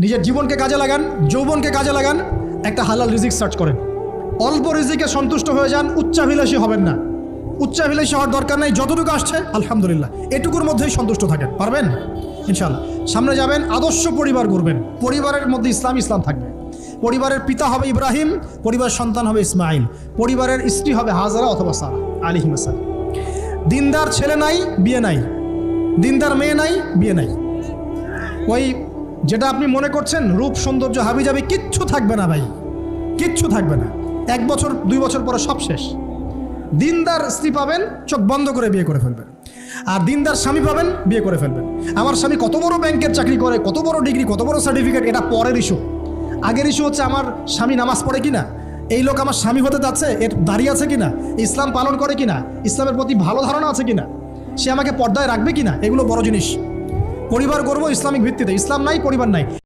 নিজের জীবনকে কাজে লাগান, যৌবনকে কাজে লাগান, একটা হালাল রিজিক সার্চ করেন। অল্প রিজিকে সন্তুষ্ট হয়ে যান, উচ্চাভিলাষী হবেন না। উচ্চাভিলাষী হওয়ার দরকার নাই, যতটুকু আসছে আলহামদুলিল্লাহ, এটুকুর মধ্যেই সন্তুষ্ট থাকেন। পারবেন ইনশাআল্লাহ। সামনে যাবেন, আদর্শ পরিবার গড়বেন। পরিবারের মধ্যে ইসলাম থাকবে। পরিবারের পিতা হবে ইব্রাহিম, পরিবার সন্তান হবে ইসমাইল, পরিবারের স্ত্রী হবে হাজারা অথবা সারা আলাইহিস সালাম। দিনদার ছেলে নাই, বিয়ে নাই। দিনদার মেয়ে নাই, বিয়ে নাই। ওই যেটা আপনি মনে করছেন রূপ সৌন্দর্য হাবিজাবি, কিচ্ছু থাকবে না ভাই, কিচ্ছু থাকবে না। 1 বছর 2 বছর পরে সব শেষ। দিনদার স্ত্রী পাবেন, চোখ বন্ধ করে বিয়ে করে ফেলবেন। আর দিনদার স্বামী পাবেন, বিয়ে করে ফেলবেন। আমার স্বামী কত বড় ব্যাংকের চাকরি করে, কত বড় ডিগ্রি, কত বড় সার্টিফিকেট, এটা পরের ইস্যু। আগের ইস্যু হচ্ছে আমার স্বামী নামাজ পড়ে কিনা, এই লোক আমার স্বামী হতে যাচ্ছে, এর দাঁড়িয়ে আছে কিনা, ইসলাম পালন করে কিনা, ইসলামের প্রতি ভালো ধারণা আছে কিনা, সে আমাকে পর্দায় রাখবে কিনা, এগুলো বড় জিনিস। পরিবার গড়ব ইসলামিক ভিত্তিতে। ইসলাম নাই, পরিবার নাই।